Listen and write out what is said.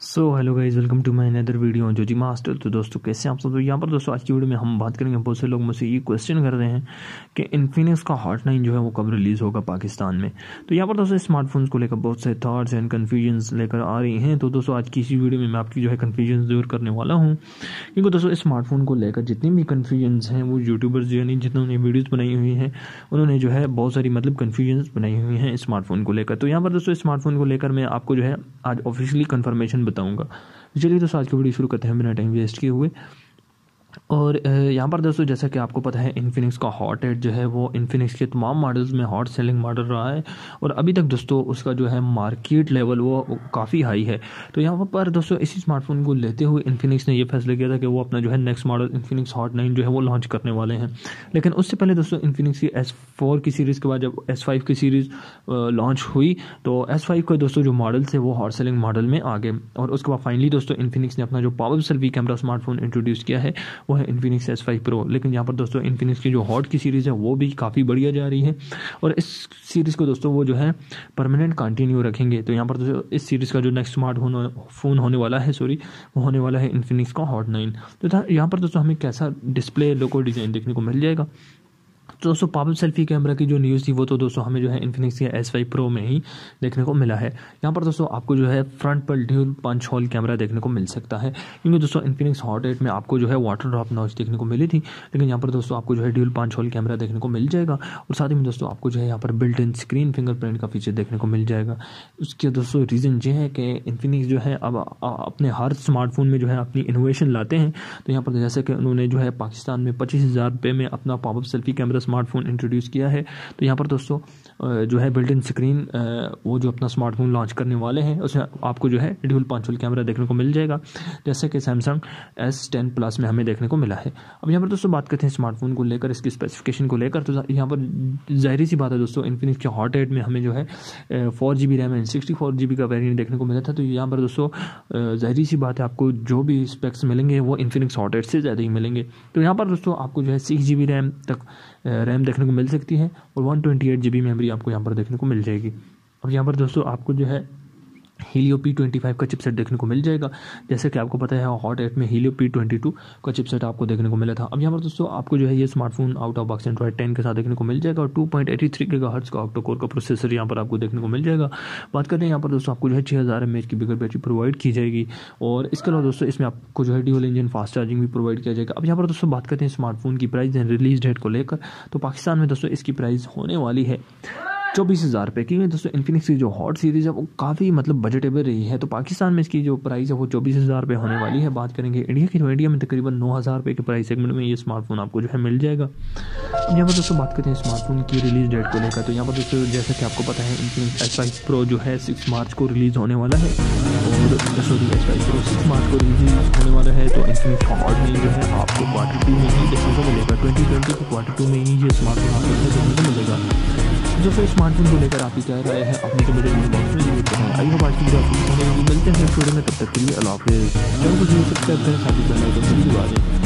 So hello guys, welcome to my another video जो जी master. तो दोस्तों कैसे आप सब। तो यहाँ पर दोस्तों आज की वीडियो में हम बात करेंगे, बहुत से लोग मुझसे ये क्वेश्चन कर रहे हैं कि इन्फिनिक्स का हॉट 9 जो है वो कब रिलीज़ होगा पाकिस्तान में। तो यहाँ पर दोस्तों स्मार्टफोन्स को लेकर बहुत से थॉट्स एंड कन्फ्यूजन्स लेकर आ रही हैं। तो दोस्तों आज की इसी वीडियो में मैं आपकी जो है कन्फ्यूजन दूर करने वाला हूँ, क्योंकि दोस्तों स्मार्टफोन को लेकर जितनी भी कन्फ्यूजन्स हैं वो यूट्यूबर्स यानी जिन्होंने वीडियोज़ बनाई हुई हैं उन्होंने जो है बहुत सारी कन्फ्यूजन्स बनाई हुई हैं स्मार्टफोन को लेकर। तो यहाँ पर दोस्तों स्मार्टफोन को लेकर मैं आपको जो है आज ऑफिशियली कन्फर्मेशन बताऊँगा। चलिए दोस्तों आज की वीडियो शुरू करते हैं बिना टाइम वेस्ट किए हुए। और यहाँ पर दोस्तों जैसा कि आपको पता है इन्फिनिक्स का हॉट 8 जो है वो इन्फिनिक्स के तमाम मॉडल्स में हॉट सेलिंग मॉडल रहा है और अभी तक दोस्तों उसका जो है मार्केट लेवल वो काफ़ी हाई है। तो यहाँ पर दोस्तों इसी स्मार्टफोन को लेते हुए इन्फिनिक्स ने ये फैसला किया था कि वो अपना जो है नेक्स्ट मॉडल इन्फिनिक्स हॉट 9 जो है वो लॉन्च करने वाले हैं। लेकिन उससे पहले दोस्तों इन्फिनिक्स की S4 की सीरीज़ के बाद जब S5 की सीरीज़ लॉन्च हुई तो S5 के दोस्तों जो मॉडल्स थे वो हॉट सेलिंग मॉडल में आ गए। और उसके बाद फाइनली दोस्तों इन्फिनिक्स ने अपना जो power selfie camera smartphone introduce किया है वो है इन्फिनिक्स S5 Pro। लेकिन यहाँ पर दोस्तों इन्फिनिक्स की जो हॉट की सीरीज़ है वो भी काफ़ी बढ़िया जा रही है और इस सीरीज़ को दोस्तों वो जो है परमानेंट कंटिन्यू रखेंगे। तो यहाँ पर दोस्तों इस सीरीज़ का जो नेक्स्ट स्मार्टफोन होने वाला है वो होने वाला है इन्फिनिक्स का हॉट 9। तो यहाँ पर दोस्तों हमें कैसा डिस्प्ले लोगो डिज़ाइन देखने को मिल जाएगा। तो दोस्तों पावर सेल्फी कैमरा की जो न्यूज़ थी वो तो दोस्तों हमें जो है इन्फिनिक्स के S5 Pro में ही देखने को मिला है। यहाँ पर दोस्तों आपको जो है फ्रंट पर ड्यूल पंच होल कैमरा देखने को मिल सकता है, क्योंकि दोस्तों इन्फिनिक्स हॉट 8 में आपको जो है वाटर ड्रॉप नॉच देखने को मिली थी, लेकिन यहाँ पर दोस्तों आपको जो है ड्यूल पंच होल कैमरा देखने को मिल जाएगा। और साथ ही में दोस्तों आपको जो है यहाँ पर बिल्ट इन स्क्रीन फिंगरप्रिंट का फीचर देखने को मिल जाएगा। उसके दोस्तों रीज़न ये है कि इन्फिनिक्स जो है अब अपने हर स्मार्टफोन में जो है अपनी इनोवेशन लाते हैं। तो यहाँ पर जैसे कि उन्होंने जो है पाकिस्तान में 25,000 रुपये में अपना power selfie camera smartphone introduce किया है। तो यहाँ पर दोस्तों जो है बिल्ट इन स्क्रीन वो जो अपना स्मार्टफोन लॉन्च करने वाले हैं उसमें आपको जो है ड्यूल पंच होल कैमरा देखने को मिल जाएगा, जैसे कि सैमसंग S10 प्लस में हमें देखने को मिला है। अब यहाँ पर दोस्तों बात करते हैं स्मार्टफोन को लेकर, इसकी स्पेसिफिकेशन को लेकर। तो यहाँ पर जाहिर सी बात है दोस्तों इन्फिनिक्स के हॉट 8 में हमें जो है 4GB रैम एंड 64GB का वेरिएंट देखने को मिला था। तो यहाँ पर दोस्तों जाहिर सी बात है आपको जो भी स्पेक्स मिलेंगे वो इन्फिनिक्स हॉट 8 से ज़्यादा ही मिलेंगे। तो यहाँ पर दोस्तों आपको जो है 6GB रैम तक रैम देखने को मिल सकती है और 128GB मेमोरी आपको यहाँ पर देखने को मिल जाएगी। अब यहाँ पर दोस्तों आपको जो है हीलियो P25 का चिपसेट देखने को मिल जाएगा, जैसे कि आपको पता है हॉट 8 में हीलियो P22 का चिपसेट आपको देखने को मिला था। अब यहाँ पर दोस्तों आपको जो है ये smartphone out of box Android 10 के साथ देखने को मिल जाएगा और 2.83 GHz का ऑक्टा कोर का प्रोसेसर यहाँ पर आपको देखने को मिल जाएगा। बात करते हैं यहाँ पर दोस्तों आपको जो है 6000 mAh की बिगर बैटरी प्रोवाइड की जाएगी और इसके अलावा दोस्तों इसमें आपको जो है ड्यूल इंजन फास्ट चार्जिंग भी प्रोवाइड किया जाएगा। अब यहाँ पर दोस्तों बात करते हैं स्मार्टफोन की प्राइस एंड रिलीज डेट को लेकर। तो पाकिस्तान में दोस्तों इसकी प्राइस होने वाली है 24,000 रुपये, क्योंकि दोस्तों इन्फिनिक्स की जो हॉट सीरीज़ है वो काफ़ी बजटेबल रही है। तो पाकिस्तान में इसकी जो प्राइस है वो 24,000 रुपये होने वाली है। बात करेंगे इंडिया की, तो इंडिया में तकरीबन 9,000 रुपये के प्राइस सेगमेंट में ये स्मार्टफोन आपको जो है मिल जाएगा। अब यहाँ पर दोस्तों बात करते हैं स्मार्टफोन की रिलीज डेट को लेकर। तो यहाँ पर दोस्तों जैसा कि आपको पता है इन्फिनिक्स S5 Pro जो है 6 मार्च को रिलीज़ होने वाला है और S5 Pro 6 मार्च को रिलीज होने वाला है। तो इन्फिनिक्स का हॉट 9 जो है आपको Q2 में ही देखने को मिलेगा, 2020 के Q2 में ही ये स्मार्टफोन आपको देखने को मिलेगा। दोस्तों स्मार्टफोन को लेकर आपकी क्या राय है अपनी कमेंट बॉक्स में जरूर बताएं। आई होप आज की वीडियो आपको पसंद आई। मिलते हैं नेक्स्ट वीडियो में, तब तक के लिए अल्लाह हाफिज़। चैनल को जरूर सब्सक्राइब करें, साथ ही बेल आइकन को भी दबा दें।